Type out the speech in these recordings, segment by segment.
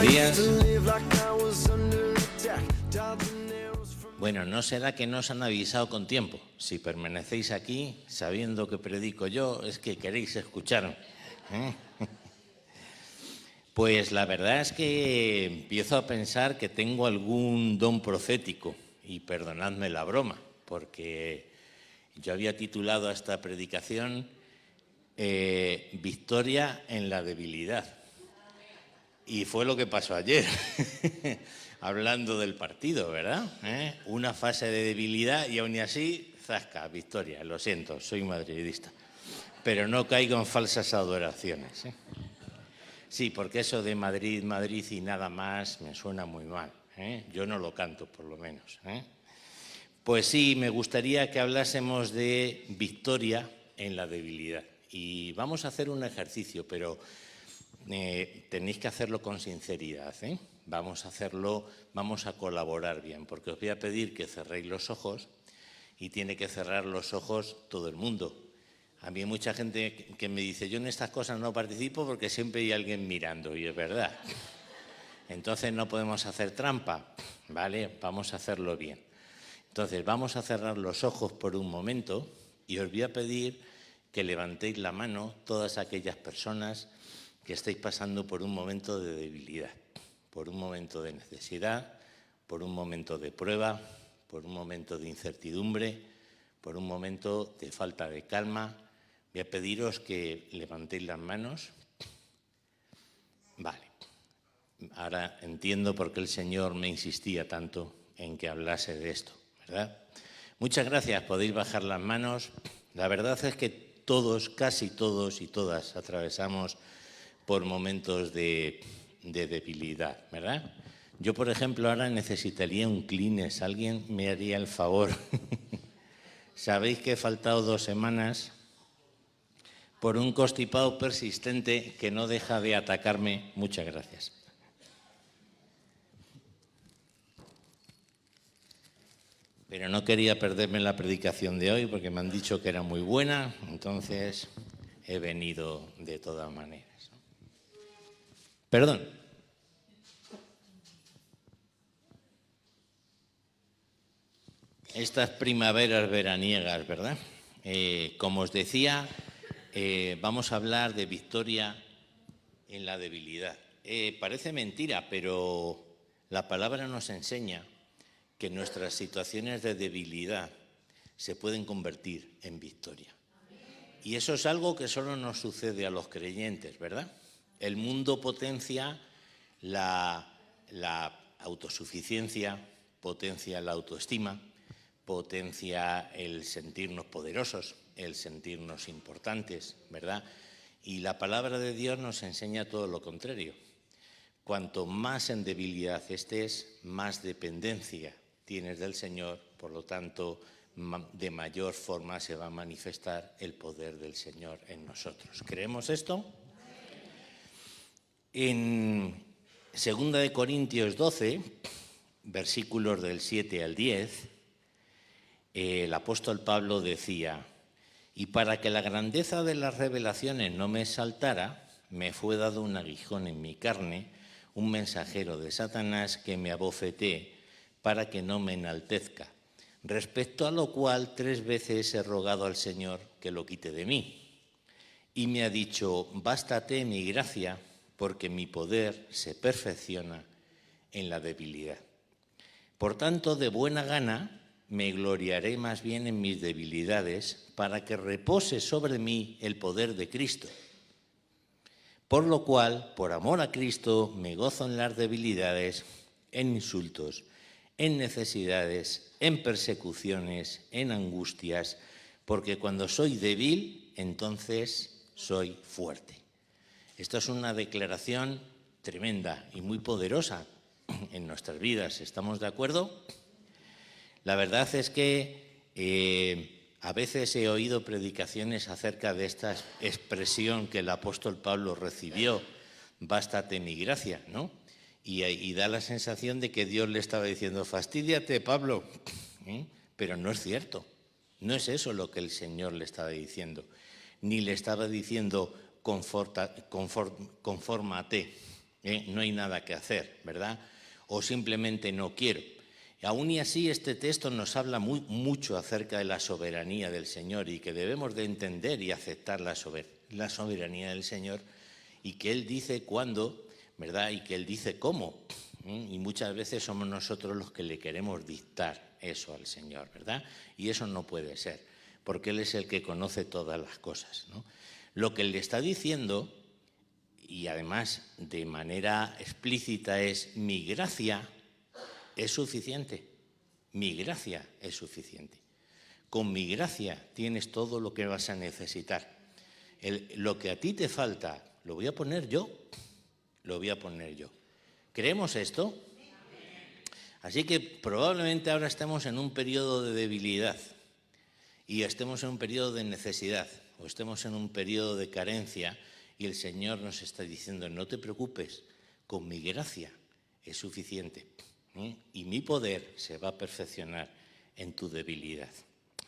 días. Bueno, ¿no será que no os han avisado con tiempo? Si permanecéis aquí sabiendo que predico yo, es que queréis escucharme, ¿eh? Pues la verdad es que empiezo a pensar que tengo algún don profético, y perdonadme la broma, porque yo había titulado a esta predicación Victoria en la debilidad. Y fue lo que pasó ayer, hablando del partido, ¿verdad? Una fase de debilidad y aún así, zasca, victoria. Lo siento, soy madridista, pero no caigo en falsas adoraciones, ¿eh? Sí, porque eso de Madrid, Madrid y nada más me suena muy mal, ¿eh? Yo no lo canto, por lo menos, ¿eh? Pues sí, me gustaría que hablásemos de victoria en la debilidad. Y vamos a hacer un ejercicio, pero tenéis que hacerlo con sinceridad, ¿eh? Vamos a colaborar bien, porque os voy a pedir que cerréis los ojos y tiene que cerrar los ojos todo el mundo. A mí hay mucha gente que me dice, yo en estas cosas no participo porque siempre hay alguien mirando, y es verdad. Entonces no podemos hacer trampa, ¿vale? Vamos a hacerlo bien. Entonces vamos a cerrar los ojos por un momento y os voy a pedir que levantéis la mano todas aquellas personas que estáis pasando por un momento de debilidad, por un momento de necesidad, por un momento de prueba, por un momento de incertidumbre, por un momento de falta de calma. Voy a pediros que levantéis las manos. Vale. Ahora entiendo por qué el Señor me insistía tanto en que hablase de esto, ¿verdad? Muchas gracias, podéis bajar las manos. La verdad es que todos, casi todos y todas atravesamos por momentos de debilidad, ¿verdad? Yo, por ejemplo, ahora necesitaría un Kleenex. ¿Alguien me haría el favor? Sabéis que he faltado 2 semanas por un constipado persistente que no deja de atacarme. Muchas gracias. Pero no quería perderme la predicación de hoy porque me han dicho que era muy buena, entonces he venido de todas maneras. Perdón. Estas primaveras veraniegas, ¿verdad? Como os decía, vamos a hablar de victoria en la debilidad. Parece mentira, pero la palabra nos enseña que nuestras situaciones de debilidad se pueden convertir en victoria. Y eso es algo que solo nos sucede a los creyentes, ¿verdad? El mundo potencia la autosuficiencia, potencia la autoestima, potencia el sentirnos poderosos, el sentirnos importantes, ¿verdad? Y la palabra de Dios nos enseña todo lo contrario. Cuanto más en debilidad estés, más dependencia tienes del Señor, por lo tanto, de mayor forma se va a manifestar el poder del Señor en nosotros. ¿Creemos esto? En 2 Corintios 12, versículos del 7 al 10, el apóstol Pablo decía: y para que la grandeza de las revelaciones no me exaltara, me fue dado un aguijón en mi carne, un mensajero de Satanás que me abofeté para que no me enaltezca, respecto a lo cual 3 veces he rogado al Señor que lo quite de mí. Y me ha dicho: bástate mi gracia, porque mi poder se perfecciona en la debilidad. Por tanto, de buena gana me gloriaré más bien en mis debilidades, para que repose sobre mí el poder de Cristo. Por lo cual, por amor a Cristo, me gozo en las debilidades, en insultos, en necesidades, en persecuciones, en angustias, porque cuando soy débil, entonces soy fuerte. Esto es una declaración tremenda y muy poderosa en nuestras vidas. ¿Estamos de acuerdo? La verdad es que a veces he oído predicaciones acerca de esta expresión que el apóstol Pablo recibió: bástate mi gracia, ¿no? Y da la sensación de que Dios le estaba diciendo: fastídiate, Pablo. Pero no es cierto. No es eso lo que el Señor le estaba diciendo. Ni le estaba diciendo: confórmate. No hay nada que hacer, ¿verdad? O simplemente no quiero. Aún y así, este texto nos habla mucho acerca de la soberanía del Señor y que debemos de entender y aceptar la soberanía del Señor, y que Él dice cuándo, ¿verdad? Y que Él dice cómo. Y muchas veces somos nosotros los que le queremos dictar eso al Señor, ¿verdad? Y eso no puede ser, porque Él es el que conoce todas las cosas, ¿no? Lo que Él le está diciendo, y además de manera explícita, es: mi gracia es suficiente. Mi gracia es suficiente. Con mi gracia tienes todo lo que vas a necesitar. Lo que a ti te falta, lo voy a poner yo. Lo voy a poner yo. ¿Creemos esto? Así que probablemente ahora estemos en un periodo de debilidad y estemos en un periodo de necesidad o estemos en un periodo de carencia, y el Señor nos está diciendo: no te preocupes, con mi gracia es suficiente. Y mi poder se va a perfeccionar en tu debilidad.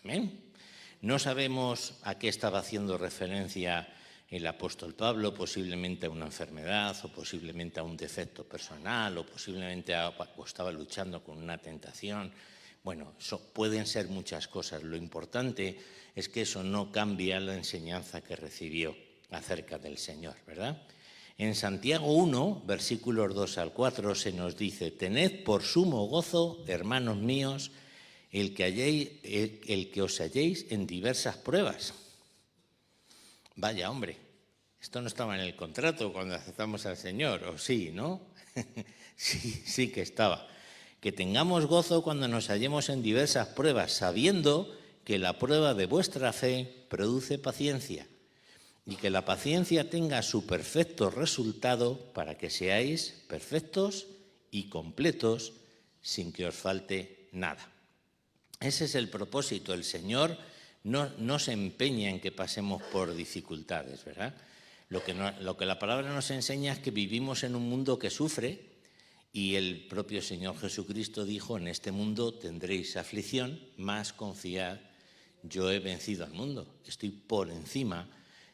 ¿Amén? No sabemos a qué estaba haciendo referencia el apóstol Pablo, posiblemente a una enfermedad, o posiblemente a un defecto personal, o posiblemente estaba luchando con una tentación. Bueno, pueden ser muchas cosas. Lo importante es que eso no cambia la enseñanza que recibió acerca del Señor, ¿verdad? En Santiago 1, versículos 2 al 4, se nos dice: tened por sumo gozo, hermanos míos, el que os halléis en diversas pruebas. Vaya, hombre, esto no estaba en el contrato cuando aceptamos al Señor, ¿o sí, no? Sí que estaba. Que tengamos gozo cuando nos hallemos en diversas pruebas, sabiendo que la prueba de vuestra fe produce paciencia, y que la paciencia tenga su perfecto resultado para que seáis perfectos y completos sin que os falte nada. Ese es el propósito. El Señor no se empeña en que pasemos por dificultades, ¿verdad? Lo que la palabra nos enseña es que vivimos en un mundo que sufre, y el propio Señor Jesucristo dijo: en este mundo tendréis aflicción, mas confiad, yo he vencido al mundo. Estoy por encima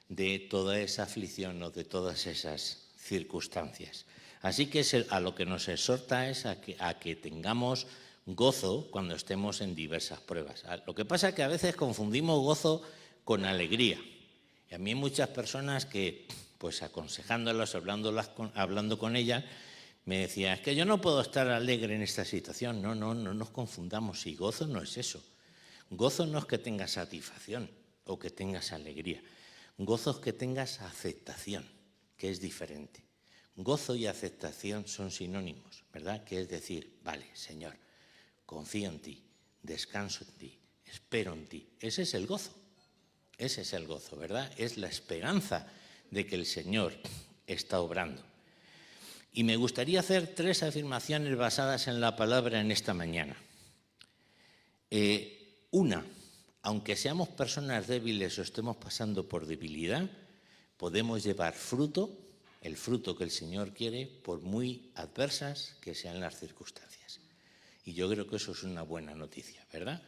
de toda esa aflicción o de todas esas circunstancias. Así que a lo que nos exhorta es a que tengamos gozo cuando estemos en diversas pruebas. Lo que pasa es que a veces confundimos gozo con alegría. Y a mí hay muchas personas que, pues aconsejándolas, hablando con ellas, me decían: es que yo no puedo estar alegre en esta situación. No nos confundamos. Y gozo no es eso. Gozo no es que tengas satisfacción o que tengas alegría. Gozo es que tengas aceptación, que es diferente. Gozo y aceptación son sinónimos, ¿verdad? Que es decir: vale, Señor, confío en ti, descanso en ti, espero en ti. Ese es el gozo. Ese es el gozo, ¿verdad? Es la esperanza de que el Señor está obrando. Y me gustaría hacer 3 afirmaciones basadas en la palabra en esta mañana. Una: aunque seamos personas débiles o estemos pasando por debilidad, podemos llevar fruto, el fruto que el Señor quiere, por muy adversas que sean las circunstancias. Y yo creo que eso es una buena noticia, ¿verdad?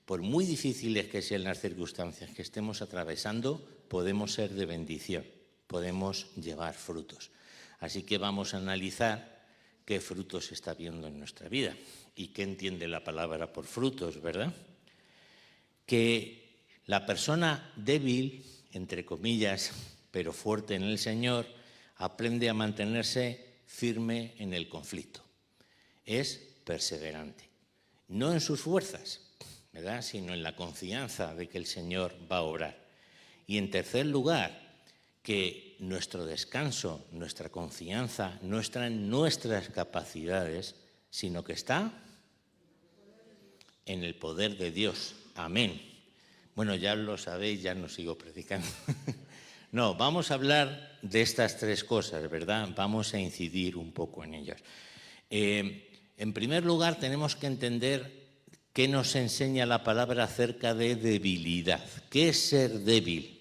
Por muy difíciles que sean las circunstancias que estemos atravesando, podemos ser de bendición, podemos llevar frutos. Así que vamos a analizar qué frutos se está viendo en nuestra vida y qué entiende la palabra por frutos, ¿verdad? Que la persona débil, entre comillas, pero fuerte en el Señor, aprende a mantenerse firme en el conflicto. Es perseverante, no en sus fuerzas, ¿verdad?, sino en la confianza de que el Señor va a obrar. Y en tercer lugar, que nuestro descanso, nuestra confianza no está en nuestras capacidades, sino que está en el poder de Dios. Amén. Bueno, ya lo sabéis, ya no sigo predicando. No, vamos a hablar de estas 3 cosas, ¿verdad? Vamos a incidir un poco en ellas. En primer lugar, tenemos que entender qué nos enseña la palabra acerca de debilidad. ¿Qué es ser débil?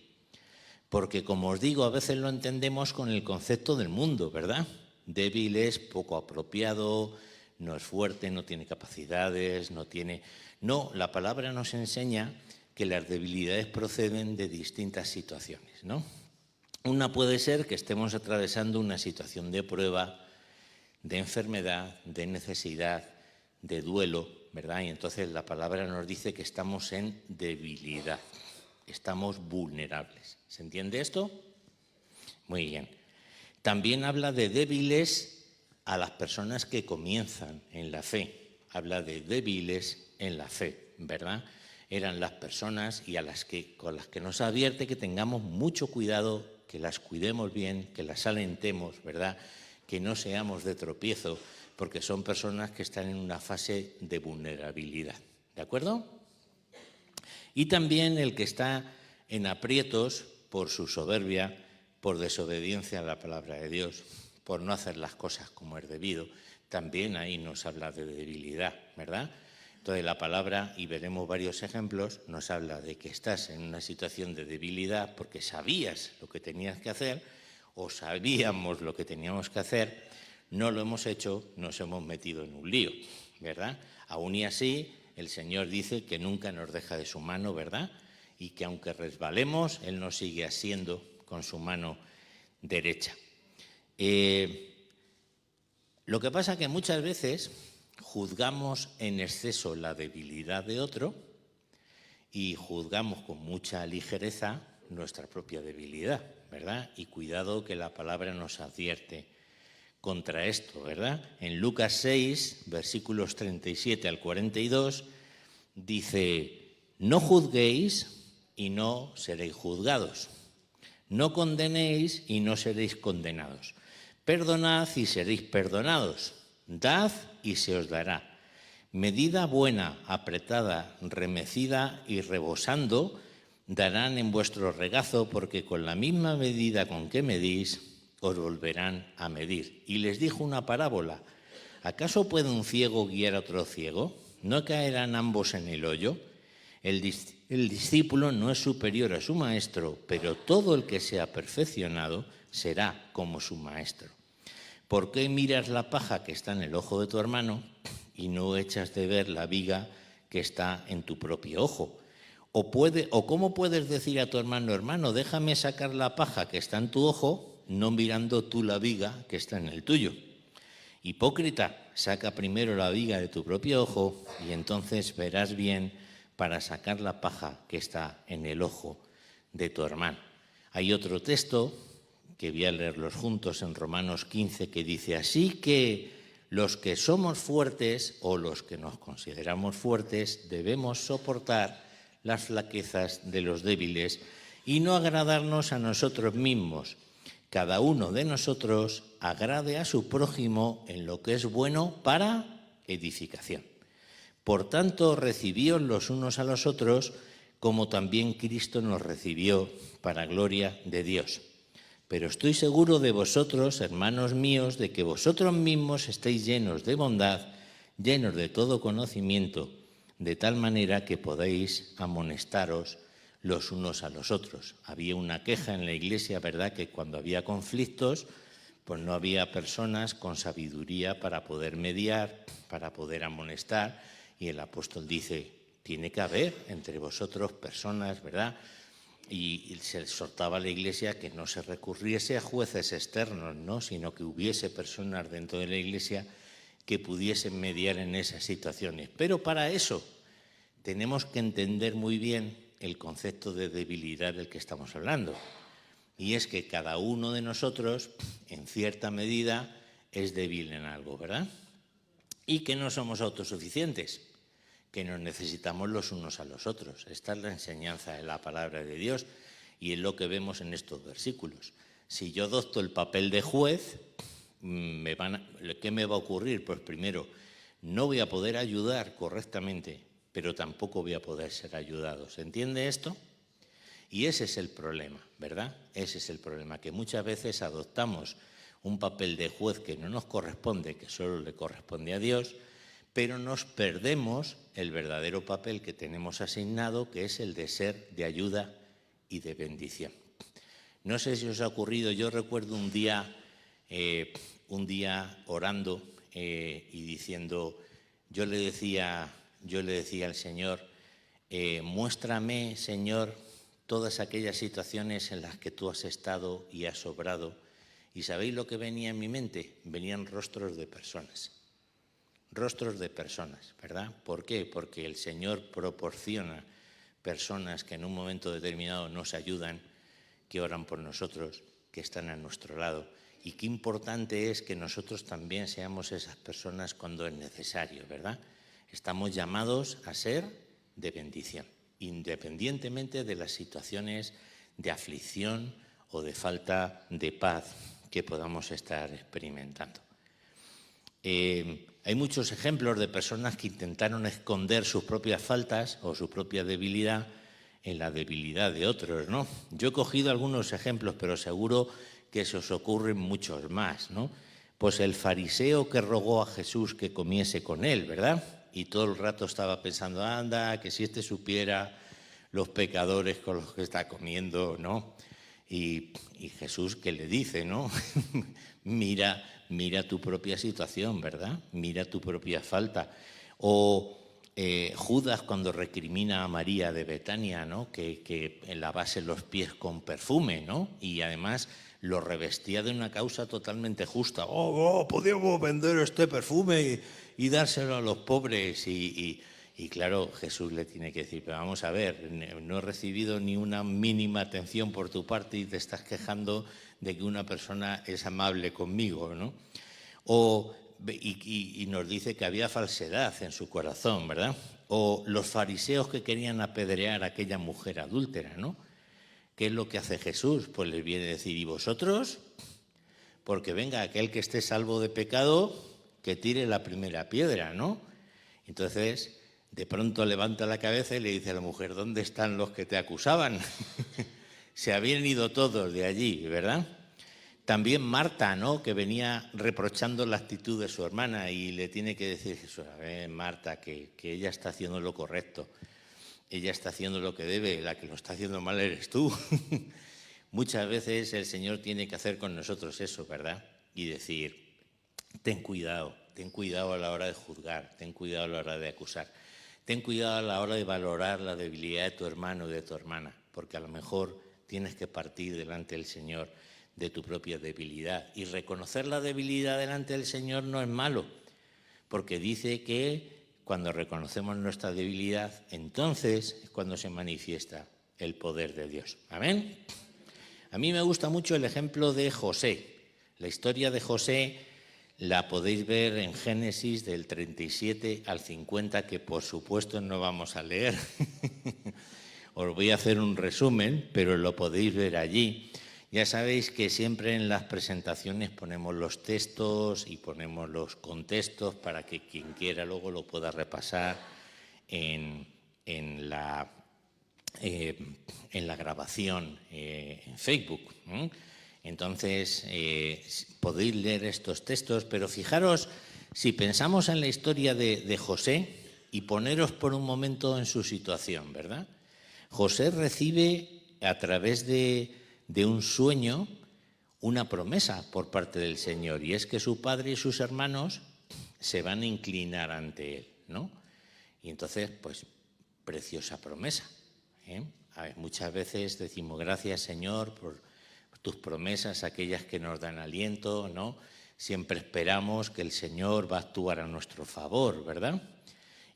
Porque, como os digo, a veces lo entendemos con el concepto del mundo, ¿verdad? Débil es poco apropiado, no es fuerte, no tiene capacidades, no tiene... No, la palabra nos enseña que las debilidades proceden de distintas situaciones, ¿no? Una puede ser que estemos atravesando una situación de prueba, de enfermedad, de necesidad, de duelo, ¿verdad? Y entonces la palabra nos dice que estamos en debilidad, estamos vulnerables. ¿Se entiende esto? Muy bien. También habla de débiles a las personas que comienzan en la fe. Habla de débiles en la fe, ¿verdad? Eran las personas y con las que nos advierte que tengamos mucho cuidado, que las cuidemos bien, que las alentemos, ¿verdad? Que no seamos de tropiezo, porque son personas que están en una fase de vulnerabilidad. ¿De acuerdo? Y también el que está en aprietos por su soberbia, por desobediencia a la palabra de Dios, por no hacer las cosas como es debido, también ahí nos habla de debilidad, ¿verdad? Entonces la palabra, y veremos varios ejemplos, nos habla de que estás en una situación de debilidad porque sabías lo que tenías que hacer o sabíamos lo que teníamos que hacer, no lo hemos hecho, nos hemos metido en un lío, ¿verdad? Aún y así, el Señor dice que nunca nos deja de su mano, ¿verdad? Y que aunque resbalemos, Él nos sigue asiendo con su mano derecha. Lo que pasa es que muchas veces juzgamos en exceso la debilidad de otro y juzgamos con mucha ligereza nuestra propia debilidad, ¿verdad? Y cuidado que la palabra nos advierte contra esto, ¿verdad? En Lucas 6, versículos 37 al 42, dice: no juzguéis y no seréis juzgados. No condenéis y no seréis condenados. Perdonad y seréis perdonados. Dad y se os dará. Medida buena, apretada, remecida y rebosando, darán en vuestro regazo, porque con la misma medida con que medís, os volverán a medir. Y les dijo una parábola: ¿acaso puede un ciego guiar a otro ciego? ¿No caerán ambos en el hoyo? El discípulo no es superior a su maestro, pero todo el que sea perfeccionado será como su maestro. ¿Por qué miras la paja que está en el ojo de tu hermano y no echas de ver la viga que está en tu propio ojo? ¿O cómo puedes decir a tu hermano: hermano, déjame sacar la paja que está en tu ojo, no mirando tú la viga que está en el tuyo? Hipócrita, saca primero la viga de tu propio ojo y entonces verás bien para sacar la paja que está en el ojo de tu hermano. Hay otro texto que voy a leerlos juntos en Romanos 15 que dice: así que los que somos fuertes o los que nos consideramos fuertes debemos soportar las flaquezas de los débiles y no agradarnos a nosotros mismos. Cada uno de nosotros agrade a su prójimo en lo que es bueno para edificación. Por tanto, recibíos los unos a los otros, como también Cristo nos recibió para gloria de Dios. Pero estoy seguro de vosotros, hermanos míos, de que vosotros mismos estáis llenos de bondad, llenos de todo conocimiento, de tal manera que podéis amonestaros los unos a los otros. Había una queja en la iglesia, ¿verdad?, que cuando había conflictos, pues no había personas con sabiduría para poder mediar, para poder amonestar. Y el apóstol dice: tiene que haber entre vosotros personas, ¿verdad? Y se exhortaba a la iglesia que no se recurriese a jueces externos, ¿no?, sino que hubiese personas dentro de la iglesia que pudiesen mediar en esas situaciones. Pero para eso tenemos que entender muy bien el concepto de debilidad del que estamos hablando. Y es que cada uno de nosotros, en cierta medida, es débil en algo, ¿verdad? Y que no somos autosuficientes, que nos necesitamos los unos a los otros. Esta es la enseñanza de la palabra de Dios y es lo que vemos en estos versículos. Si yo adopto el papel de juez, ¿qué me va a ocurrir? Pues primero, no voy a poder ayudar correctamente, pero tampoco voy a poder ser ayudado. ¿Se entiende esto? Y ese es el problema, ¿verdad? Ese es el problema, que muchas veces adoptamos un papel de juez que no nos corresponde, que solo le corresponde a Dios, pero nos perdemos el verdadero papel que tenemos asignado, que es el de ser de ayuda y de bendición. No sé si os ha ocurrido, yo recuerdo un día orando y diciendo, yo le decía al Señor: muéstrame, Señor, todas aquellas situaciones en las que tú has estado y has obrado. ¿Y sabéis lo que venía en mi mente? Venían rostros de personas. Rostros de personas, ¿verdad? ¿Por qué? Porque el Señor proporciona personas que en un momento determinado nos ayudan, que oran por nosotros, que están a nuestro lado. Y qué importante es que nosotros también seamos esas personas cuando es necesario, ¿verdad? Estamos llamados a ser de bendición, independientemente de las situaciones de aflicción o de falta de paz que podamos estar experimentando. Hay muchos ejemplos de personas que intentaron esconder sus propias faltas o su propia debilidad en la debilidad de otros, ¿no? Yo he cogido algunos ejemplos, pero seguro que se os ocurren muchos más, ¿no? Pues el fariseo que rogó a Jesús que comiese con él, ¿verdad? Y todo el rato estaba pensando, anda, que si este supiera los pecadores con los que está comiendo, ¿no? Y Jesús que le dice, ¿no? mira tu propia situación, ¿verdad? Mira tu propia falta. O Judas cuando recrimina a María de Betania, ¿no? Que lavase los pies con perfume, ¿no? Y además lo revestía de una causa totalmente justa. Podemos vender este perfume y dárselo a los pobres. Y claro, Jesús le tiene que decir, pero vamos a ver, no he recibido ni una mínima atención por tu parte y te estás quejando de que una persona es amable conmigo, ¿no? Y nos dice que había falsedad en su corazón, ¿verdad? O los fariseos que querían apedrear a aquella mujer adúltera, ¿no? ¿Qué es lo que hace Jesús? Pues les viene a decir, ¿y vosotros? Porque venga, aquel que esté salvo de pecado, que tire la primera piedra, ¿no? Entonces, de pronto levanta la cabeza y le dice a la mujer, ¿dónde están los que te acusaban? Se habían ido todos de allí, ¿verdad? También Marta, ¿no? Que venía reprochando la actitud de su hermana y le tiene que decir Jesús, a ver, Marta, que ella está haciendo lo correcto, ella está haciendo lo que debe, la que lo está haciendo mal eres tú. Muchas veces el Señor tiene que hacer con nosotros eso, ¿verdad? Y decir, ten cuidado a la hora de juzgar, ten cuidado a la hora de acusar, ten cuidado a la hora de valorar la debilidad de tu hermano y de tu hermana, porque a lo mejor tienes que partir delante del Señor de tu propia debilidad. Y reconocer la debilidad delante del Señor no es malo, porque dice que cuando reconocemos nuestra debilidad, entonces es cuando se manifiesta el poder de Dios. ¿Amén? A mí me gusta mucho el ejemplo de José. La historia de José la podéis ver en Génesis del 37 al 50, que por supuesto no vamos a leer. Os voy a hacer un resumen, pero lo podéis ver allí. Ya sabéis que siempre en las presentaciones ponemos los textos y ponemos los contextos para que quien quiera luego lo pueda repasar en la grabación en Facebook. Entonces, podéis leer estos textos, pero fijaros, si pensamos en la historia de José y poneros por un momento en su situación, ¿verdad? José recibe a través de un sueño una promesa por parte del Señor, y es que su padre y sus hermanos se van a inclinar ante él, ¿no? Y entonces, pues, preciosa promesa, ¿eh? Muchas veces decimos, gracias Señor por tus promesas, aquellas que nos dan aliento, ¿no? Siempre esperamos que el Señor va a actuar a nuestro favor, ¿verdad?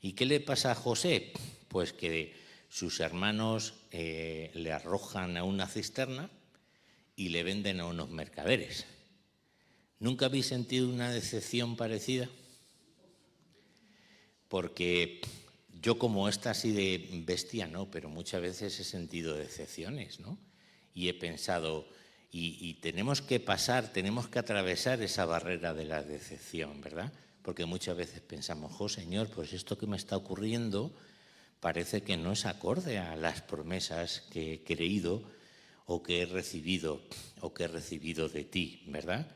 ¿Y qué le pasa a José? Pues que sus hermanos le arrojan a una cisterna y le venden a unos mercaderes. ¿Nunca habéis sentido una decepción parecida? Porque yo, como esta así de bestia, no, pero muchas veces he sentido decepciones, ¿no? Y he pensado, y tenemos que pasar, tenemos que atravesar esa barrera de la decepción, ¿verdad? Porque muchas veces pensamos, Señor, pues esto que me está ocurriendo parece que no es acorde a las promesas que he creído o que he recibido de ti, ¿verdad?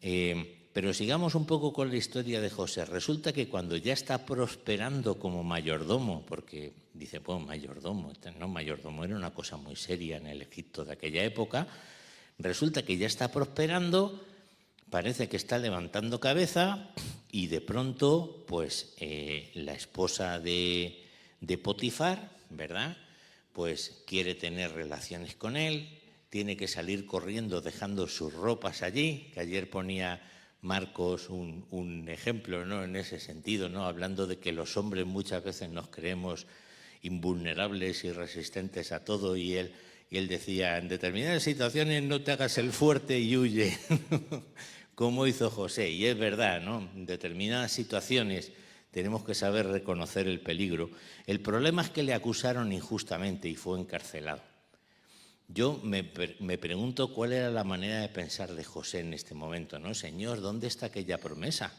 Pero sigamos un poco con la historia de José. Resulta que cuando ya está prosperando como mayordomo, porque dice, bueno, mayordomo era una cosa muy seria en el Egipto de aquella época, resulta que ya está prosperando, parece que está levantando cabeza y de pronto, pues la esposa de Potifar, ¿verdad?, pues quiere tener relaciones con él, tiene que salir corriendo dejando sus ropas allí, que ayer ponía Marcos un ejemplo, ¿no?, en ese sentido, ¿no?, hablando de que los hombres muchas veces nos creemos invulnerables y resistentes a todo, y él decía, en determinadas situaciones no te hagas el fuerte y huye, como hizo José. Y es verdad, ¿no?, en determinadas situaciones tenemos que saber reconocer el peligro. El problema es que le acusaron injustamente y fue encarcelado. Yo me pregunto cuál era la manera de pensar de José en este momento, ¿no? Señor, ¿dónde está aquella promesa?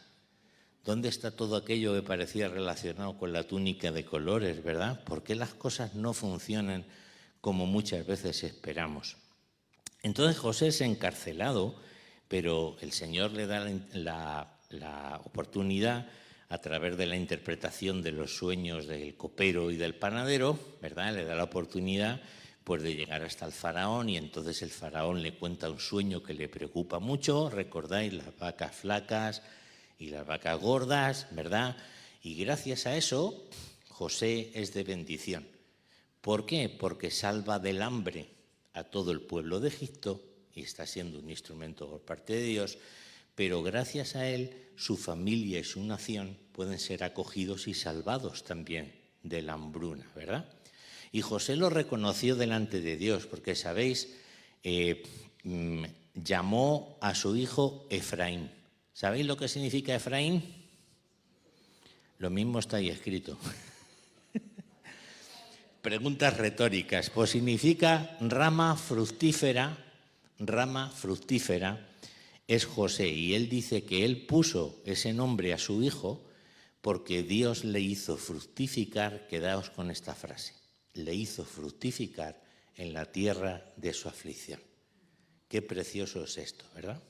¿Dónde está todo aquello que parecía relacionado con la túnica de colores, verdad? ¿Por qué las cosas no funcionan como muchas veces esperamos? Entonces José es encarcelado, pero el Señor le da la oportunidad, a través de la interpretación de los sueños del copero y del panadero, ¿verdad?, le da la oportunidad pues de llegar hasta el faraón, y entonces el faraón le cuenta un sueño que le preocupa mucho. Recordáis las vacas flacas y las vacas gordas, ¿verdad? Y gracias a eso José es de bendición. ¿Por qué? Porque salva del hambre a todo el pueblo de Egipto y está siendo un instrumento por parte de Dios, pero gracias a él su familia y su nación pueden ser acogidos y salvados también de la hambruna, ¿verdad? Y José lo reconoció delante de Dios, porque, sabéis, llamó a su hijo Efraín. ¿Sabéis lo que significa Efraín? Lo mismo está ahí escrito. Preguntas retóricas. Pues significa rama fructífera es José. Y él dice que él puso ese nombre a su hijo porque Dios le hizo fructificar, quedaos con esta frase, le hizo fructificar en la tierra de su aflicción. Qué precioso es esto, ¿verdad?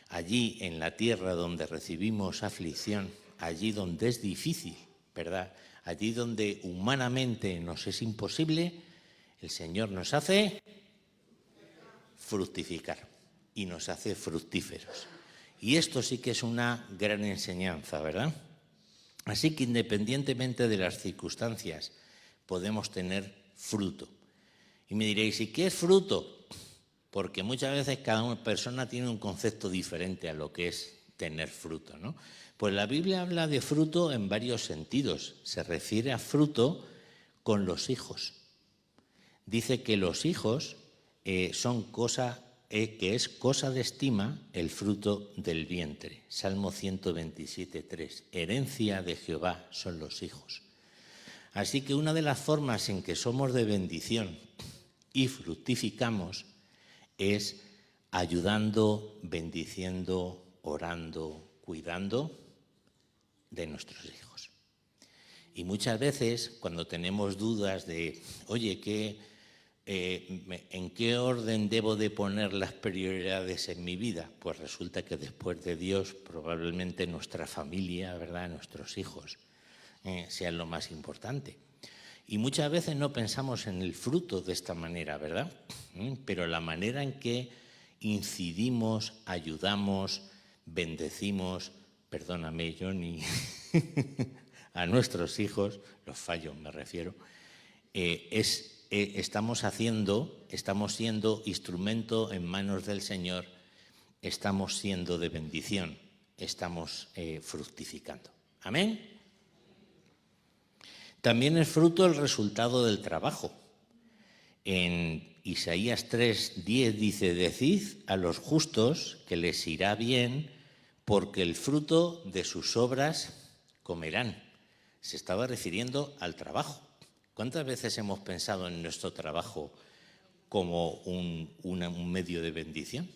Allí en la tierra donde recibimos aflicción, allí donde es difícil, ¿verdad?, allí donde humanamente nos es imposible, el Señor nos hace fructificar y nos hace fructíferos. Y esto sí que es una gran enseñanza, ¿verdad? Así que independientemente de las circunstancias podemos tener fruto. Y me diréis, ¿y qué es fruto? Porque muchas veces cada persona tiene un concepto diferente a lo que es tener fruto, ¿no? Pues la Biblia habla de fruto en varios sentidos. Se refiere a fruto con los hijos. Dice que los hijos son que es cosa de estima el fruto del vientre. Salmo 127:3. Herencia de Jehová son los hijos. Así que una de las formas en que somos de bendición y fructificamos es ayudando, bendiciendo, orando, cuidando de nuestros hijos. Y muchas veces cuando tenemos dudas de, oye, ¿en qué orden debo de poner las prioridades en mi vida? Pues resulta que después de Dios probablemente nuestra familia, ¿verdad?, nuestros hijos sean lo más importante. Y muchas veces no pensamos en el fruto de esta manera, ¿verdad? Pero la manera en que incidimos, ayudamos, bendecimos, perdóname, Johnny, a nuestros hijos, los fallos me refiero, estamos siendo instrumento en manos del Señor, estamos siendo de bendición, estamos fructificando. ¿Amén? También es fruto el resultado del trabajo. En Isaías 3:10 dice, decid a los justos que les irá bien, porque el fruto de sus obras comerán. Se estaba refiriendo al trabajo. ¿Cuántas veces hemos pensado en nuestro trabajo como un medio de bendición?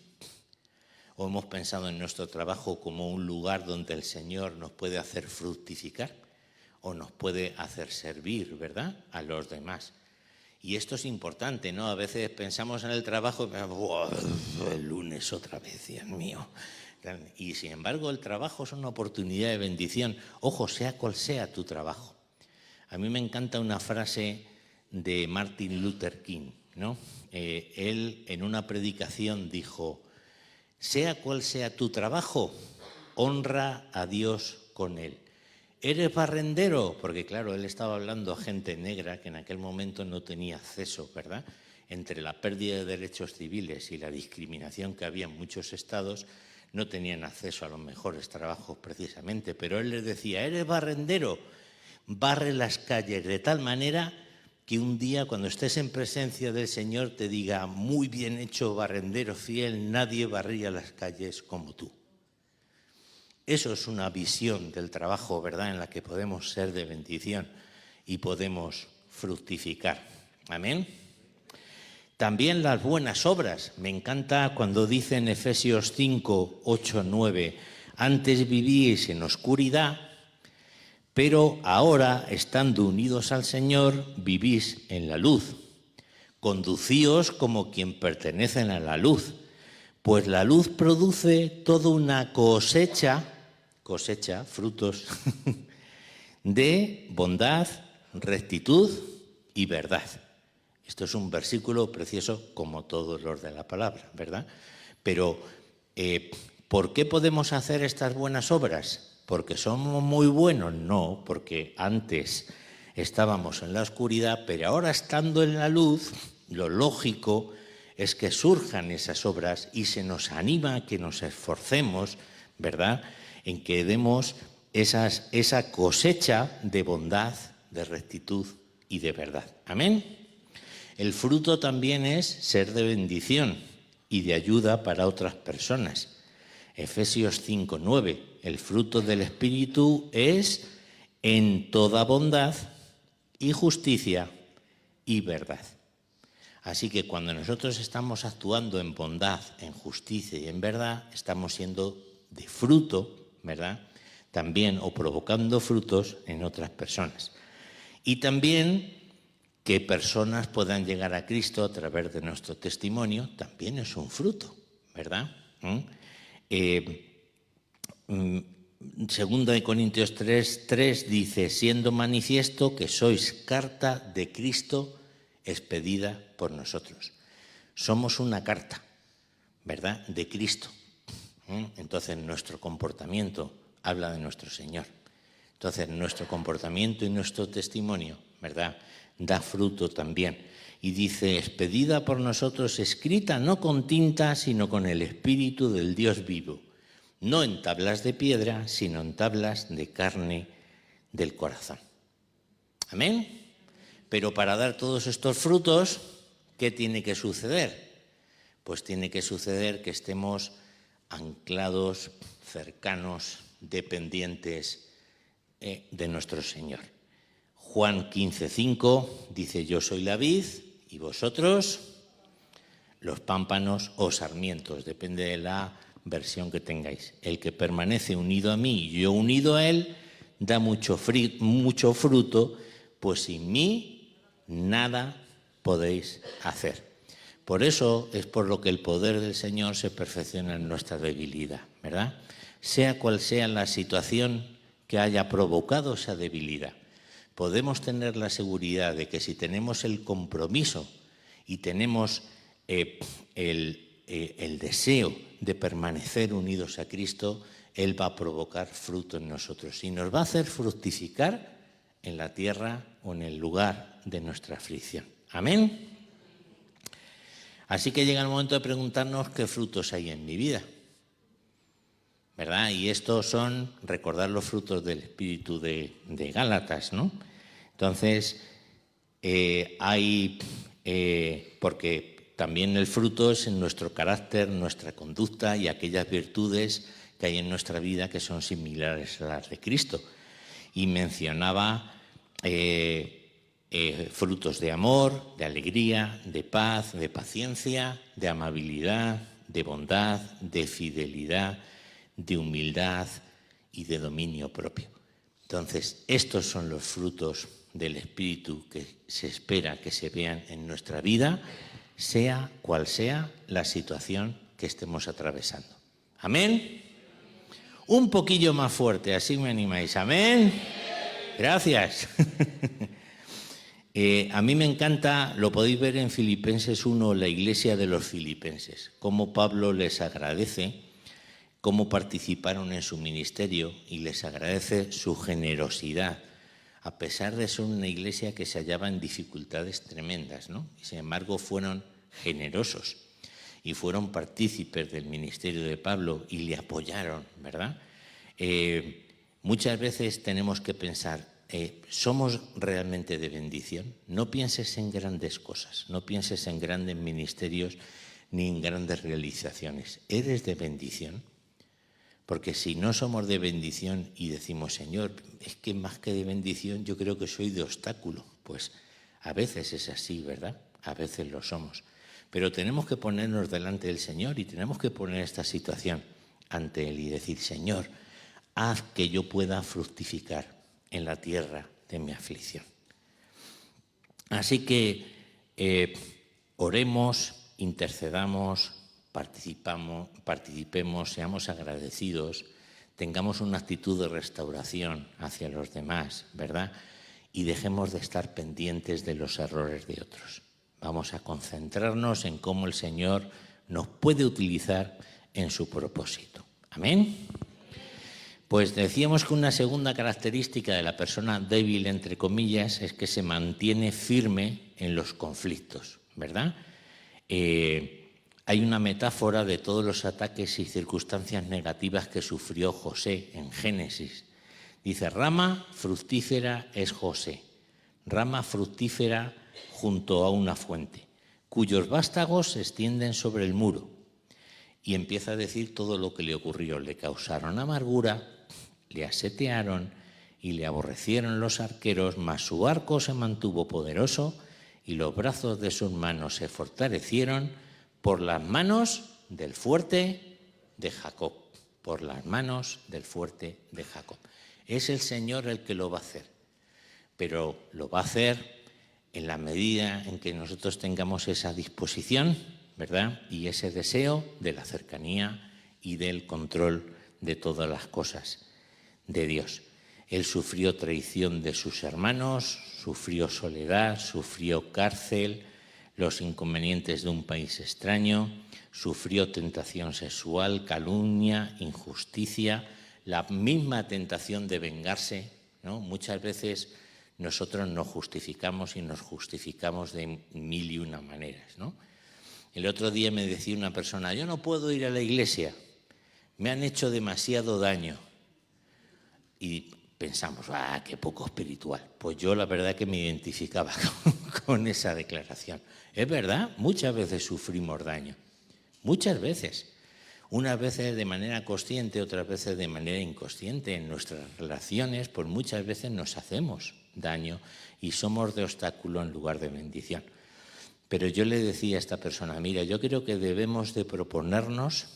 ¿O hemos pensado en nuestro trabajo como un lugar donde el Señor nos puede hacer fructificar o nos puede hacer servir, ¿verdad?, a los demás? Y esto es importante, ¿no? A veces pensamos en el trabajo, el lunes otra vez, Dios mío. Y sin embargo el trabajo es una oportunidad de bendición. Ojo, sea cual sea tu trabajo. A mí me encanta una frase de Martin Luther King, ¿no? Él en una predicación dijo, sea cual sea tu trabajo, honra a Dios con él. ¿Eres barrendero? Porque claro, él estaba hablando a gente negra que en aquel momento no tenía acceso, ¿verdad? Entre la pérdida de derechos civiles y la discriminación que había en muchos estados, no tenían acceso a los mejores trabajos precisamente. Pero él les decía, ¿eres barrendero? Barre las calles de tal manera que un día, cuando estés en presencia del Señor, te diga, muy bien hecho, barrendero fiel, nadie barría las calles como tú. Eso es una visión del trabajo, ¿verdad?, en la que podemos ser de bendición y podemos fructificar. Amén. También las buenas obras. Me encanta cuando dice en Efesios 5, 8, 9, antes vivíais en oscuridad, pero ahora, estando unidos al Señor, vivís en la luz. Conducíos como quien pertenecen a la luz, pues la luz produce toda una cosecha, frutos, de bondad, rectitud y verdad. Esto es un versículo precioso como todos los de la palabra, ¿verdad? Pero, ¿por qué podemos hacer estas buenas obras? ¿Porque somos muy buenos? No, porque antes estábamos en la oscuridad, pero ahora estando en la luz, lo lógico es que surjan esas obras y se nos anima a que nos esforcemos, ¿verdad?, en que demos esa cosecha de bondad, de rectitud y de verdad. Amén. El fruto también es ser de bendición y de ayuda para otras personas. Efesios 5:9, el fruto del Espíritu es en toda bondad y justicia y verdad. Así que cuando nosotros estamos actuando en bondad, en justicia y en verdad, estamos siendo de fruto, ¿verdad?, también, o provocando frutos en otras personas. Y también que personas puedan llegar a Cristo a través de nuestro testimonio, también es un fruto, ¿verdad? Segunda de Corintios 3 dice, siendo manifiesto que sois carta de Cristo expedida por nosotros. Somos una carta, ¿verdad?, de Cristo. Entonces nuestro comportamiento habla de nuestro Señor. Entonces nuestro comportamiento y nuestro testimonio, ¿verdad?, da fruto también. Y dice, expedida por nosotros, escrita no con tinta, sino con el Espíritu del Dios vivo, no en tablas de piedra, sino en tablas de carne del corazón. Amén. Pero para dar todos estos frutos, ¿qué tiene que suceder? Pues tiene que suceder que estemos anclados, cercanos, dependientes de nuestro Señor. Juan 15:5 dice, yo soy la vid y vosotros los pámpanos o sarmientos, depende de la versión que tengáis. El que permanece unido a mí y yo unido a él, da mucho fruto, pues sin mí nada podéis hacer. Por eso es por lo que el poder del Señor se perfecciona en nuestra debilidad, ¿verdad? Sea cual sea la situación que haya provocado esa debilidad, podemos tener la seguridad de que si tenemos el compromiso y tenemos el deseo de permanecer unidos a Cristo, Él va a provocar fruto en nosotros y nos va a hacer fructificar en la tierra o en el lugar de nuestra aflicción. Amén. Así que llega el momento de preguntarnos qué frutos hay en mi vida, ¿verdad? Y estos son, recordar los frutos del Espíritu de Gálatas, ¿no? Entonces, porque también el fruto es en nuestro carácter, nuestra conducta y aquellas virtudes que hay en nuestra vida que son similares a las de Cristo. Y mencionaba frutos de amor, de alegría, de paz, de paciencia, de amabilidad, de bondad, de fidelidad, de humildad y de dominio propio. Entonces, estos son los frutos del Espíritu que se espera que se vean en nuestra vida, sea cual sea la situación que estemos atravesando. ¿Amén? Un poquillo más fuerte, así me animáis. ¿Amén? Gracias. A mí me encanta, lo podéis ver en Filipenses 1, la iglesia de los filipenses, cómo Pablo les agradece cómo participaron en su ministerio y les agradece su generosidad, a pesar de ser una iglesia que se hallaba en dificultades tremendas, ¿no? Y sin embargo fueron generosos y fueron partícipes del ministerio de Pablo y le apoyaron, ¿verdad? Muchas veces tenemos que pensar, ¿somos realmente de bendición? No pienses en grandes cosas, no pienses en grandes ministerios ni en grandes realizaciones. ¿Eres de bendición? Porque si no somos de bendición y decimos, Señor, es que más que de bendición yo creo que soy de obstáculo, pues a veces es así, ¿verdad? A veces lo somos. Pero tenemos que ponernos delante del Señor y tenemos que poner esta situación ante Él y decir, Señor, haz que yo pueda fructificar en la tierra de mi aflicción. Así que oremos, intercedamos, participemos, seamos agradecidos, tengamos una actitud de restauración hacia los demás, ¿verdad? Y dejemos de estar pendientes de los errores de otros. Vamos a concentrarnos en cómo el Señor nos puede utilizar en su propósito. ¿Amén? Pues decíamos que una segunda característica de la persona débil, entre comillas, es que se mantiene firme en los conflictos, ¿verdad? Hay una metáfora de todos los ataques y circunstancias negativas que sufrió José en Génesis. Dice, rama fructífera es José, rama fructífera junto a una fuente, cuyos vástagos se extienden sobre el muro. Y empieza a decir todo lo que le ocurrió. Le causaron amargura, le asetearon y le aborrecieron los arqueros, mas su arco se mantuvo poderoso y los brazos de sus manos se fortalecieron por las manos del fuerte de Jacob. Por las manos del fuerte de Jacob. Es el Señor el que lo va a hacer, pero lo va a hacer en la medida en que nosotros tengamos esa disposición, ¿verdad? Y ese deseo de la cercanía y del control de todas las cosas de Dios. Él sufrió traición de sus hermanos, sufrió soledad, sufrió cárcel, los inconvenientes de un país extraño, sufrió tentación sexual, calumnia, injusticia, la misma tentación de vengarse, ¿no? Muchas veces nosotros nos justificamos y nos justificamos de mil y una maneras, ¿no? El otro día me decía una persona, yo no puedo ir a la iglesia, me han hecho demasiado daño. Y pensamos, qué poco espiritual. Pues yo la verdad que me identificaba con esa declaración. Es verdad, muchas veces sufrimos daño, muchas veces. Unas veces de manera consciente, otras veces de manera inconsciente. En nuestras relaciones, pues muchas veces nos hacemos daño y somos de obstáculo en lugar de bendición. Pero yo le decía a esta persona, mira, yo creo que debemos de proponernos,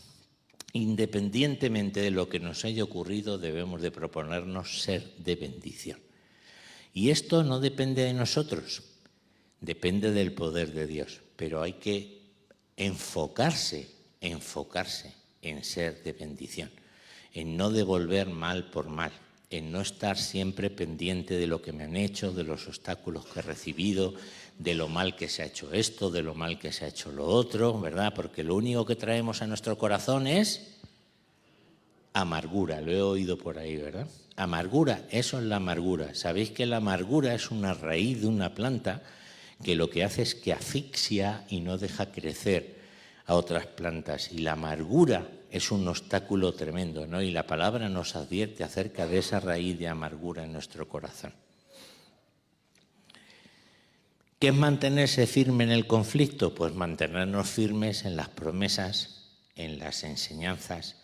independientemente de lo que nos haya ocurrido, debemos de proponernos ser de bendición. Y esto no depende de nosotros, depende del poder de Dios, pero hay que enfocarse en ser de bendición, en no devolver mal por mal, en no estar siempre pendiente de lo que me han hecho, de los obstáculos que he recibido, de lo mal que se ha hecho esto, de lo mal que se ha hecho lo otro, ¿verdad? Porque lo único que traemos a nuestro corazón es amargura, lo he oído por ahí, ¿verdad? Amargura, eso es la amargura. ¿Sabéis que la amargura es una raíz de una planta que lo que hace es que asfixia y no deja crecer a otras plantas? Y la amargura es un obstáculo tremendo, ¿no? Y la palabra nos advierte acerca de esa raíz de amargura en nuestro corazón. ¿Qué es mantenerse firme en el conflicto? Pues mantenernos firmes en las promesas, en las enseñanzas,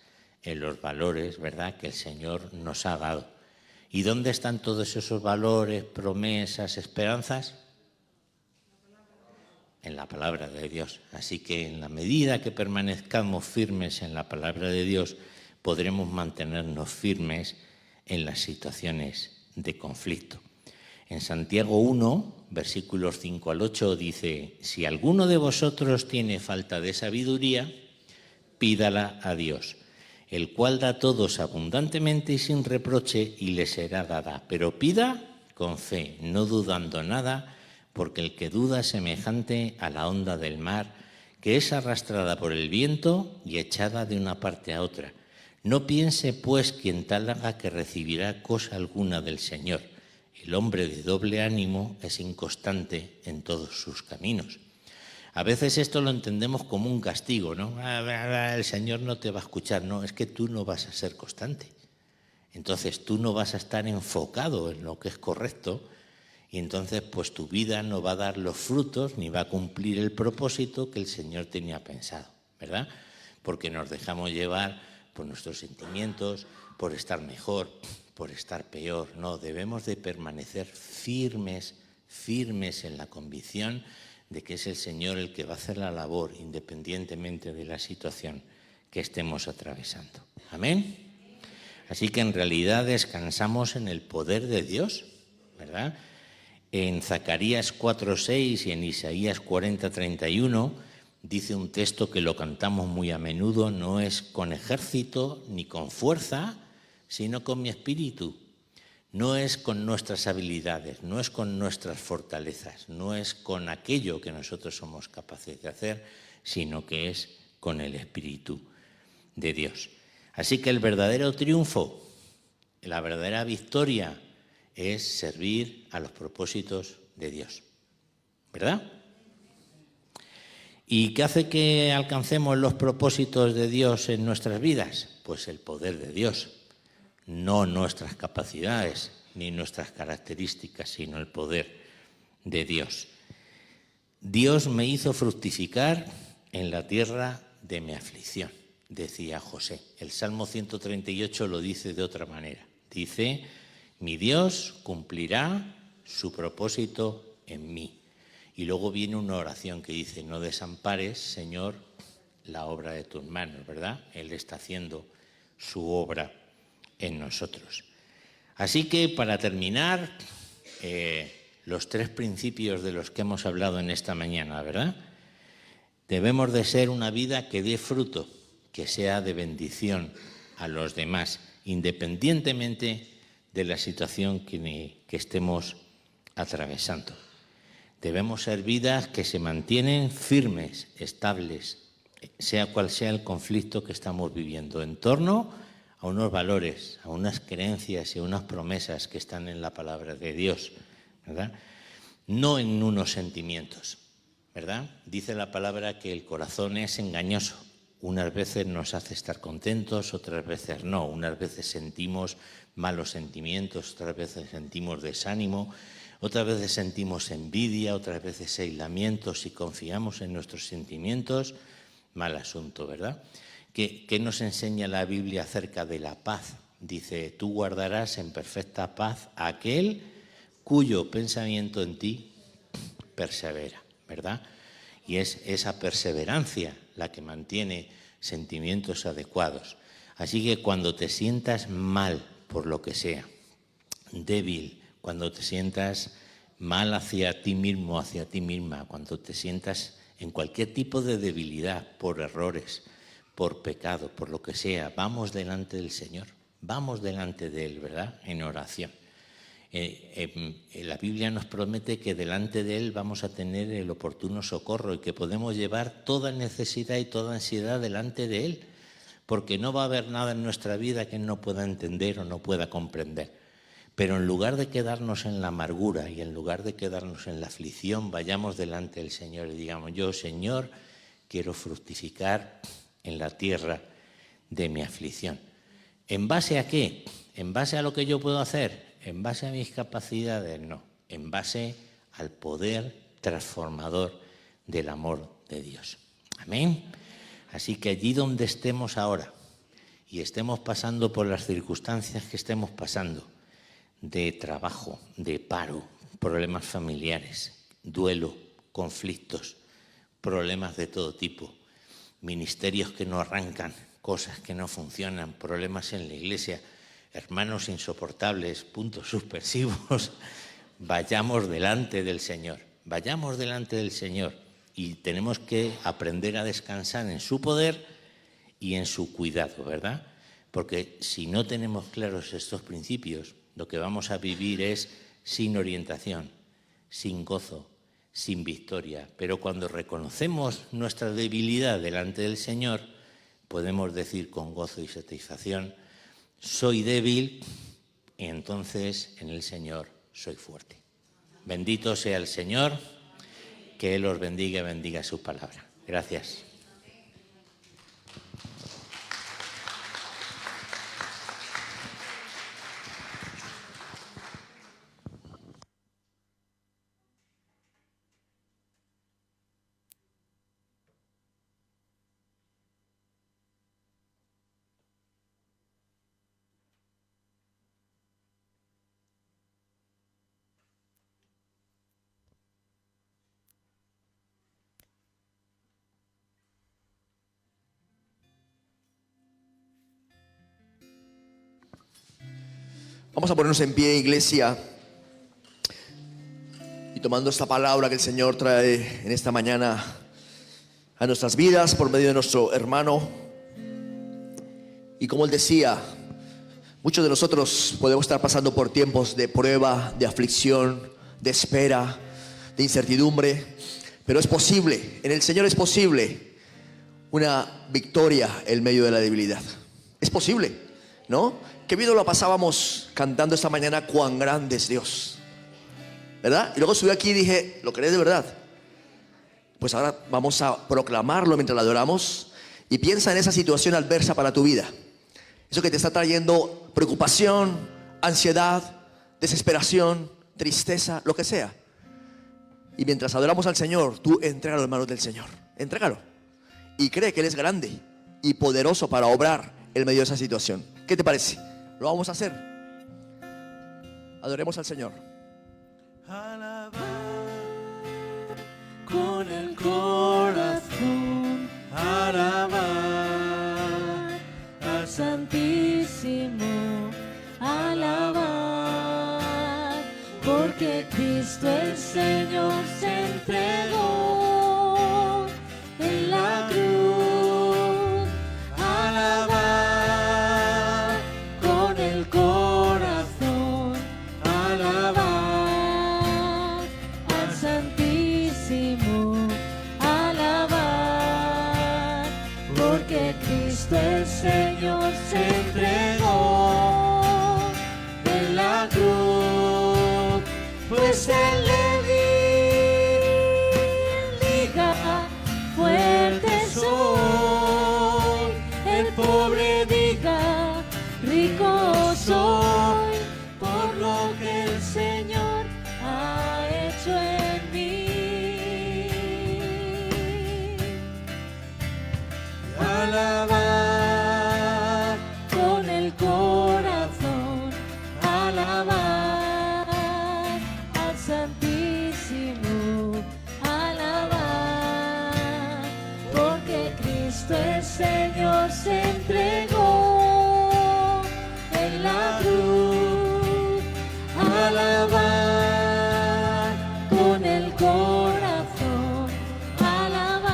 en los valores, ¿verdad?, que el Señor nos ha dado. ¿Y dónde están todos esos valores, promesas, esperanzas? En la palabra de Dios. Así que en la medida que permanezcamos firmes en la palabra de Dios, podremos mantenernos firmes en las situaciones de conflicto. En Santiago 1, versículos 5 al 8, dice, si alguno de vosotros tiene falta de sabiduría, pídala a Dios, el cual da a todos abundantemente y sin reproche, y le será dada. Pero pida con fe, no dudando nada, porque el que duda es semejante a la onda del mar, que es arrastrada por el viento y echada de una parte a otra. No piense, pues, quien tal haga que recibirá cosa alguna del Señor. El hombre de doble ánimo es inconstante en todos sus caminos. A veces esto lo entendemos como un castigo, ¿no? El Señor no te va a escuchar. No, es que tú no vas a ser constante. Entonces tú no vas a estar enfocado en lo que es correcto y entonces pues tu vida no va a dar los frutos ni va a cumplir el propósito que el Señor tenía pensado, ¿verdad? Porque nos dejamos llevar por nuestros sentimientos, por estar mejor, por estar peor. No, debemos de permanecer firmes en la convicción de que es el Señor el que va a hacer la labor independientemente de la situación que estemos atravesando. Amén. Así que en realidad descansamos en el poder de Dios, ¿verdad? En Zacarías 4:6 y en Isaías 40:31 dice un texto que lo cantamos muy a menudo: no es con ejército ni con fuerza, sino con mi espíritu. No es con nuestras habilidades, no es con nuestras fortalezas, no es con aquello que nosotros somos capaces de hacer, sino que es con el Espíritu de Dios. Así que el verdadero triunfo, la verdadera victoria es servir a los propósitos de Dios, ¿verdad? ¿Y qué hace que alcancemos los propósitos de Dios en nuestras vidas? Pues el poder de Dios, no nuestras capacidades ni nuestras características, sino el poder de Dios. Dios me hizo fructificar en la tierra de mi aflicción, decía José. El Salmo 138 lo dice de otra manera. Dice: mi Dios cumplirá su propósito en mí. Y luego viene una oración que dice: no desampares, Señor, la obra de tus manos, ¿verdad? Él está haciendo su obra en nosotros. Así que para terminar, los 3 principios de los que hemos hablado en esta mañana, ¿verdad? Debemos de ser una vida que dé fruto, que sea de bendición a los demás, independientemente de la situación que estemos atravesando. Debemos ser vidas que se mantienen firmes, estables, sea cual sea el conflicto que estamos viviendo, en torno a unos valores, a unas creencias y a unas promesas que están en la palabra de Dios, ¿verdad? No en unos sentimientos, ¿verdad? Dice la palabra que el corazón es engañoso. Unas veces nos hace estar contentos, otras veces no. Unas veces sentimos malos sentimientos, otras veces sentimos desánimo, otras veces sentimos envidia, otras veces aislamiento. Si confiamos en nuestros sentimientos, mal asunto, ¿verdad? ¿Qué nos enseña la Biblia acerca de la paz? Dice: tú guardarás en perfecta paz a aquel cuyo pensamiento en ti persevera, ¿verdad? Y es esa perseverancia la que mantiene sentimientos adecuados. Así que cuando te sientas mal por lo que sea, débil, cuando te sientas mal hacia ti mismo, hacia ti misma, cuando te sientas en cualquier tipo de debilidad, por errores, por pecado, por lo que sea, vamos delante del Señor, vamos delante de Él, ¿verdad? En oración. La Biblia nos promete que delante de Él vamos a tener el oportuno socorro y que podemos llevar toda necesidad y toda ansiedad delante de Él, porque no va a haber nada en nuestra vida que Él no pueda entender o no pueda comprender. Pero en lugar de quedarnos en la amargura y en lugar de quedarnos en la aflicción, vayamos delante del Señor y digamos: yo, Señor, quiero fructificar en la tierra de mi aflicción. ¿En base a qué? ¿En base a lo que yo puedo hacer? ¿En base a mis capacidades? No. En base al poder transformador del amor de Dios. Amén. Así que allí donde estemos ahora y estemos pasando por las circunstancias que estemos pasando, de trabajo, de paro, problemas familiares, duelo, conflictos, problemas de todo tipo, ministerios que no arrancan, cosas que no funcionan, problemas en la iglesia, hermanos insoportables, puntos suspensivos, vayamos delante del Señor, vayamos delante del Señor, y tenemos que aprender a descansar en su poder y en su cuidado, ¿verdad? Porque si no tenemos claros estos principios, lo que vamos a vivir es sin orientación, sin gozo, sin victoria. Pero cuando reconocemos nuestra debilidad delante del Señor, podemos decir con gozo y satisfacción: soy débil y entonces en el Señor soy fuerte. Bendito sea el Señor, que Él os bendiga y bendiga su palabra. Gracias. Vamos a ponernos en pie, iglesia, y tomando esta palabra que el Señor trae en esta mañana a nuestras vidas por medio de nuestro hermano. Y como él decía, muchos de nosotros podemos estar pasando por tiempos de prueba, de aflicción, de espera, de incertidumbre, pero es posible, en el Señor es posible una victoria en medio de la debilidad. Es posible, ¿no? Qué bien lo pasábamos cantando esta mañana: cuán grande es Dios, ¿verdad? Y luego subí aquí y dije: ¿lo crees de verdad? Pues ahora vamos a proclamarlo mientras lo adoramos. Y piensa en esa situación adversa para tu vida, eso que te está trayendo preocupación, ansiedad, desesperación, tristeza, lo que sea. Y mientras adoramos al Señor, tú entrégalo en manos del Señor. Entrégalo y cree que Él es grande y poderoso para obrar en medio de esa situación. ¿Qué te parece? Lo vamos a hacer. Adoremos al Señor. Alabar con el corazón, alabar al Santísimo, alabar, porque Cristo el Señor se entregó en la cruz. Alabar con el corazón, alabar al Santísimo, alabar, porque Cristo el Señor se entregó en la cruz. Pues Él le diga: fuerte soy. El pobre diga: rico soy, por lo que el Señor ha hecho en mí. Alabar con el corazón, alabar al Santísimo, alabar, porque Cristo el Señor se entregó en la cruz. Alabar con el corazón, alabar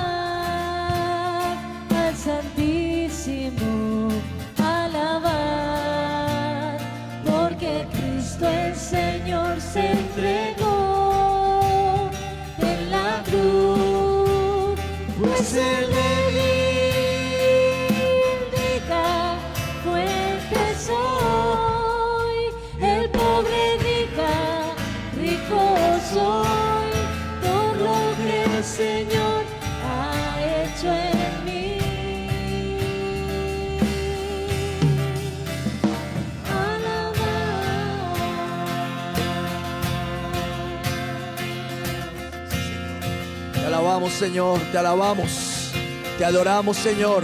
al Santísimo, alabar, porque Cristo el Señor se entregó en la cruz. Pues Él diga: fuerte soy. El pobre diga: rico soy, por lo que el Señor ha hecho en mí. Te alabamos, Señor, te alabamos, te adoramos, Señor,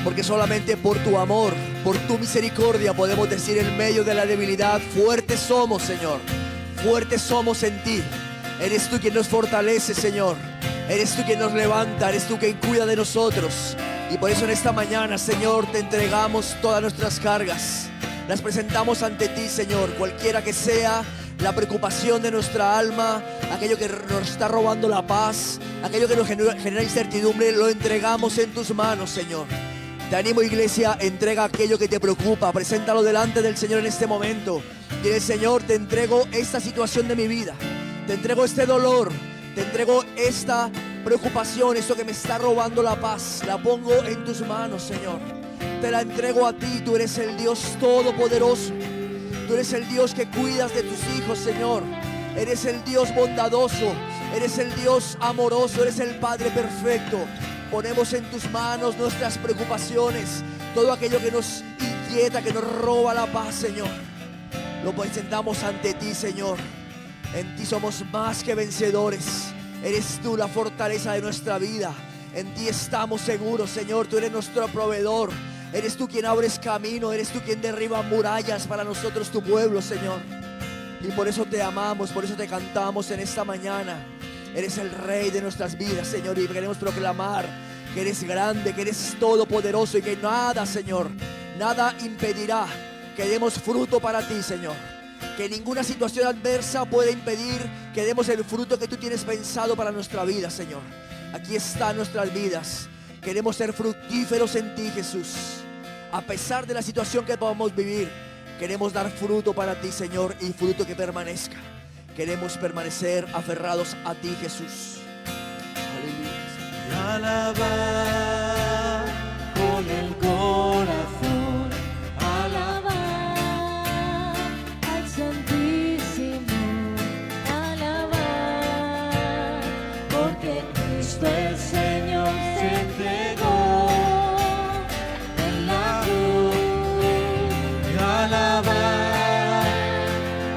porque solamente por tu amor, por tu misericordia podemos decir en medio de la debilidad: fuertes somos, Señor, fuertes somos en ti. Eres tú quien nos fortalece, Señor. Eres tú quien nos levanta, eres tú quien cuida de nosotros. Y por eso en esta mañana, Señor, te entregamos todas nuestras cargas. Las presentamos ante ti, Señor, cualquiera que sea la preocupación de nuestra alma, aquello que nos está robando la paz, aquello que nos genera incertidumbre, lo entregamos en tus manos, Señor. Te animo, iglesia, entrega aquello que te preocupa, preséntalo delante del Señor en este momento. Dile: Señor, te entrego esta situación de mi vida, te entrego este dolor, te entrego esta preocupación, eso que me está robando la paz, la pongo en tus manos, Señor. Te la entrego a ti. Tú eres el Dios todopoderoso. Tú eres el Dios que cuidas de tus hijos, Señor. Eres el Dios bondadoso. Eres el Dios amoroso. Eres el Padre perfecto. Ponemos en tus manos nuestras preocupaciones, todo aquello que nos inquieta, que nos roba la paz, Señor. Lo presentamos ante ti, Señor. En ti somos más que vencedores. Eres tú la fortaleza de nuestra vida. En ti estamos seguros, Señor. Tú eres nuestro proveedor. Eres tú quien abres camino. Eres tú quien derriba murallas para nosotros, tu pueblo, Señor. Y por eso te amamos, por eso te cantamos en esta mañana. Eres el Rey de nuestras vidas, Señor. Y queremos proclamar que eres grande, que eres todopoderoso. Y que nada, Señor, nada impedirá que demos fruto para ti, Señor. Que ninguna situación adversa puede impedir que demos el fruto que tú tienes pensado para nuestra vida, Señor. Aquí están nuestras vidas. Queremos ser fructíferos en ti, Jesús. A pesar de la situación que podamos vivir, queremos dar fruto para ti, Señor, y fruto que permanezca. Queremos permanecer aferrados a ti, Jesús. Y alabar con el corazón, alabar al Santísimo, alabar, porque Cristo el Señor se entregó en la cruz. Y alabar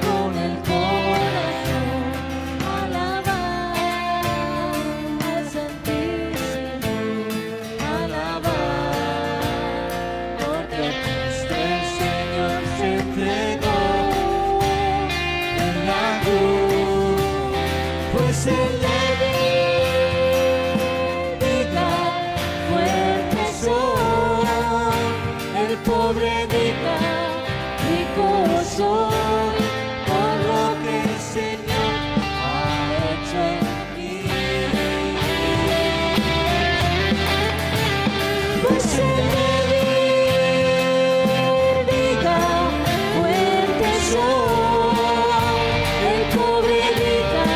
con el corazón, alabar al Santísimo, alabar, porque Cristo el Señor se entregó en la cruz. Pues el débil diga, fuerte soy, el pobre diga, rico soy, por lo que el Señor ha hecho en mí. Pues el débil diga, fuerte soy, el pobre diga,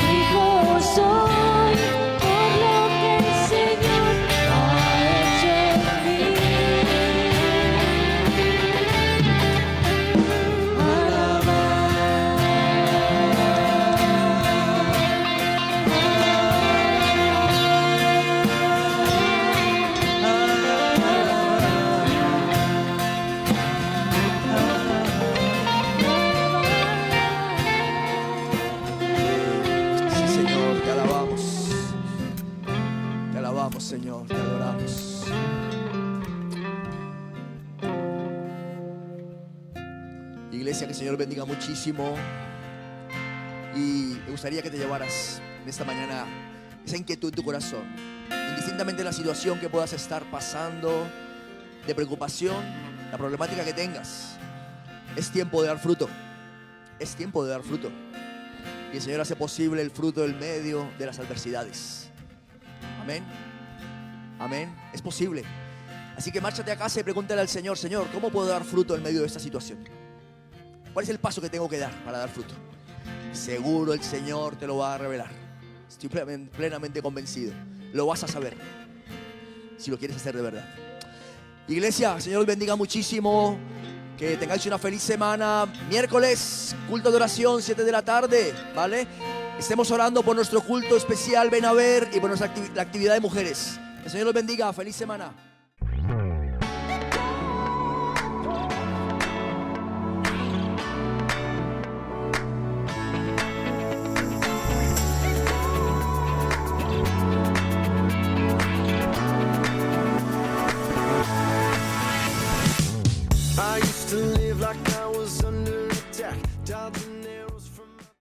rico soy, por lo que el Señor ha hecho en mí. Sí, Señor, te alabamos. Te alabamos, Señor, te adoramos. Iglesia, que el Señor bendiga muchísimo. Y me gustaría que te llevaras en esta mañana esa inquietud en tu corazón, indistintamente de la situación que puedas estar pasando, de preocupación, la problemática que tengas. Es tiempo de dar fruto. Es tiempo de dar fruto. Y el Señor hace posible el fruto en medio de las adversidades. Amén. Amén. Es posible. Así que márchate a casa y pregúntale al Señor: Señor, ¿cómo puedo dar fruto en medio de esta situación? ¿Cuál es el paso que tengo que dar para dar fruto? Seguro el Señor te lo va a revelar. Estoy plenamente convencido. Lo vas a saber, si lo quieres hacer de verdad. Iglesia, el Señor os bendiga muchísimo. Que tengáis una feliz semana. Miércoles, culto de oración, 7 de la tarde, ¿vale? Estemos orando por nuestro culto especial Ven a Ver y por nuestra la actividad de mujeres. El Señor los bendiga. Feliz semana. I used to live like I was under